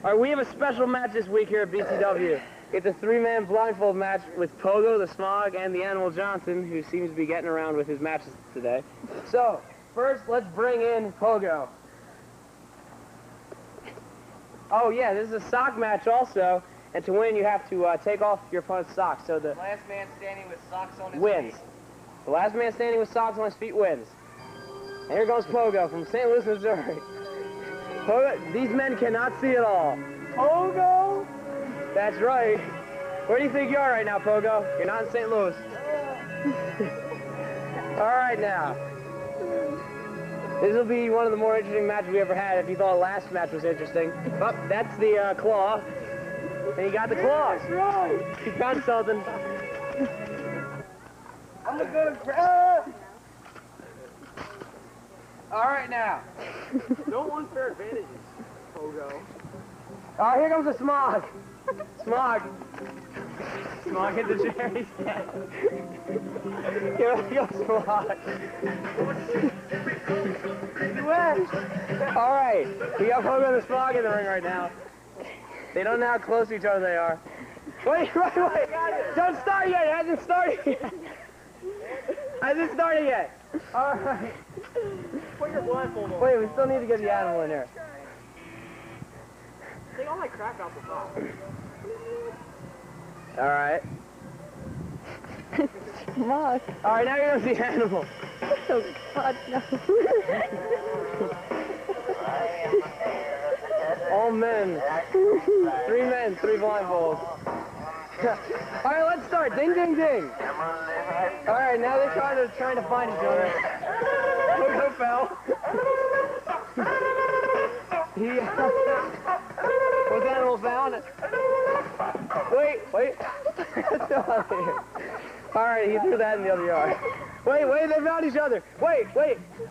All right, we have a special match this week here at BCW. It's a three-man blindfold match with Pogo, the Smog, and the Animal Johnson, who seems to be getting around with his matches today. So, first, let's bring in Pogo. Oh yeah, this is a sock match also, and to win you have to take off your opponent's socks. So the last man standing with socks on his wins. feet. The last man standing with socks on his feet wins. And here goes Pogo from St. Louis, Missouri. Pogo, these men cannot see at all. Pogo? That's right. Where do you think you are right now, Pogo? You're not in St. Louis. All right now. This will be one of the more interesting matches we ever had. If you thought the last match was interesting. Oh, that's the claw. And he got the claw. That's right. He found something. I'm gonna go grab. All right now. No unfair advantages, Pogo. All right, here comes the Smog. Smog. Smog hit the chair. He's dead. Here we go, Smog. All right, we got Pogo and the Smog in the ring right now. They don't know how close to each other they are. Wait. Don't start yet. It hasn't started yet. Hasn't started yet. All right. Put your blindfold on. Wait, we still need to get the animal in here. Take all my crap out the top. All right. Smog. All right, now you're gonna see the animal. Oh God, no. All men. 3 men, 3 blindfolds. All right, let's start. Ding, ding, ding. All right, now they're trying to find each other. Pogo fell. Was the animal found? Wait. Still out here. All right, he threw that in the other yard. Wait, they found each other. Wait.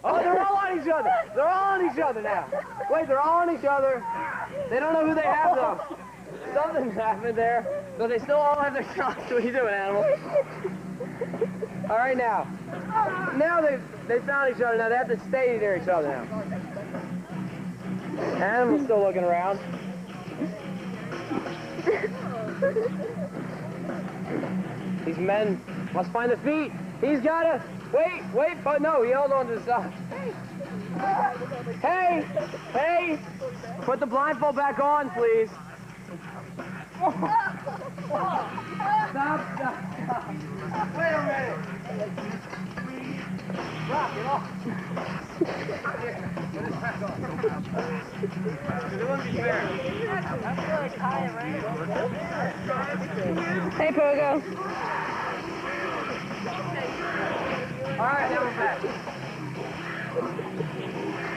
Oh, they're all on each other. They're all on each other now. Wait, they're all on each other. They don't know who they have, though. Something happened there, but they still all have their socks. What are you doing, animal? All right, now. Now they found each other. Now they have to stay near each other now. Animal's still looking around. These men must find the feet. He's gotta wait, but no, he held on to the socks. Hey! Put the blindfold back on, please. Stop. Wait a minute. Rock it off. Here, put it back on. It wouldn't be fair. Hey, Pogo. All right, now we're back.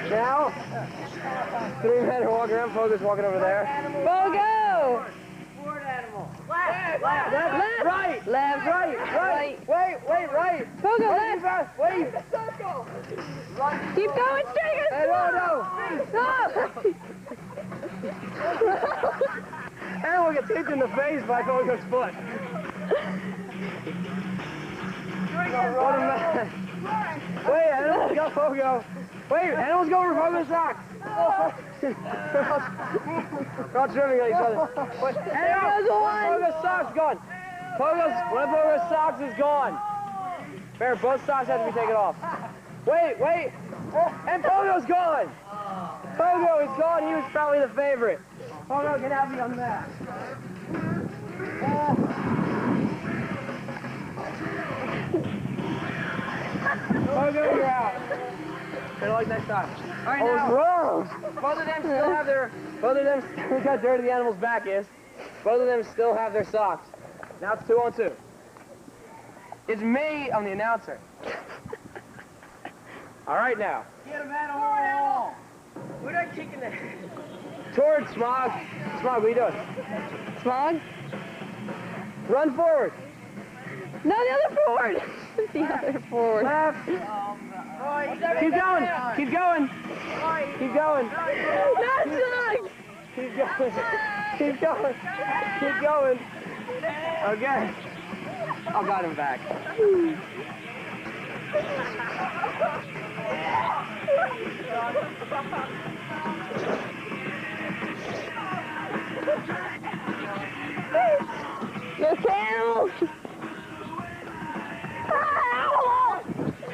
Now, 3 men are walking around. Pogo's walking over there. Pogo! Forward animal. Left. Right. Left. Right. Wait, right. Pogo, left. Wait. Keep going straight. Hey, no. Animal gets hit in the face by Pogo's foot. What a mess. Wait, animals go Pogo. Wait, animals go over Pogo's socks. They're all tripping at each other. Wait, Pogo's socks gone. One of Pogo's socks is gone. Bear, both socks have to be taken off. Wait. And Pogo's gone. Pogo is gone. He was probably the favorite. Pogo can have me on that. Pogo, you're out. Better luck next time. All right, now. Wrong. Both of them still have their. Look how dirty the animal's back is. Both of them still have their socks. Now it's 2-on-2. It's me. I'm the announcer. All right, now. Get him out of the wall. We're not kicking the head. Towards Smog. Smog, what are you doing? Smog? Run forward. No, the other forward. The other forward. Left. Keep going. Not Smog. Keep going. Okay. I got him back.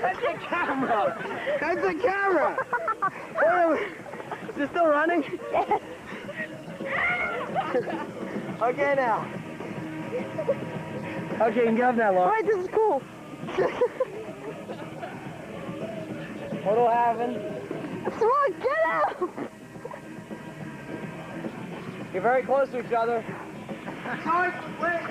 That's the camera! That's the camera! Wait, is it still running? Yes. Okay, now. Okay, you can get up now, Laura. Alright, this is cool. What'll happen? Smog, get out! You're very close to each other. Sorry, wait.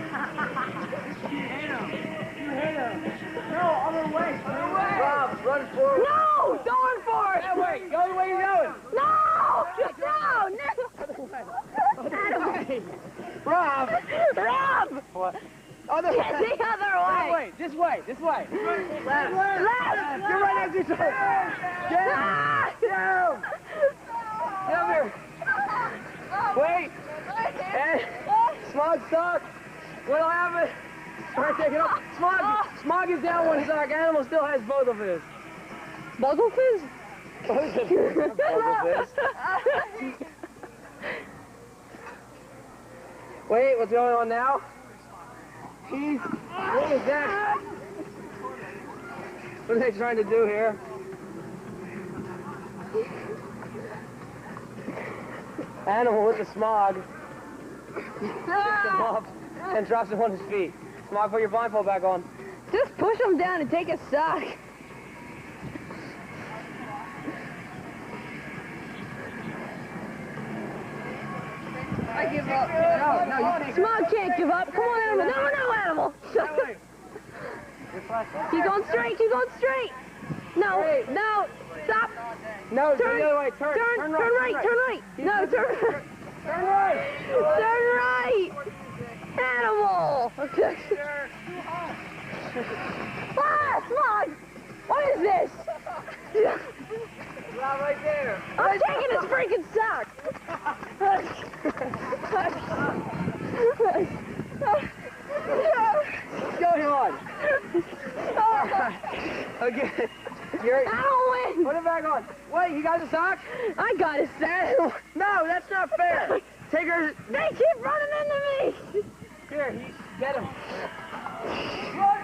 You hate him. You hate him. No, other way. Other way. Rob, run forward. No! Don't run forward! That way. Go the way you're going. No! Get down! No! Rob. Rob! What? Other way. Get the other That way! way. This way. This way. Left. Left! You're right next to each other. Get Ah! down. Get over here. Wait. And Smog stuck. What'll happen? Start taking up. Smog is down one sock. Animal still has both of his. Buggle fizz? Both of his. Wait, what's going on now? What is that? What are they trying to do here? Animal with the Smog picks him up and drops him on his feet. Smog, put your blindfold back on. Just push him down and take a sock. I give up. No, you take Smog can't give up. Come on, Animal. No, Animal. that way. Keep going straight. Keep going straight. No, Straight. no. Stop. No, Turn, the other way. Turn Turn right. right. Turn right. No, turn right. Turn right. Turn right. Animal. Okay. Ah, Smog. What is this? Rob, right there. I'm taking his freaking sock. What's going on? Okay. I don't win. Put it back on. Wait, you got the sock? I got his sock. No, that's not fair. Take her. They keep running into me. Here, get him. Run,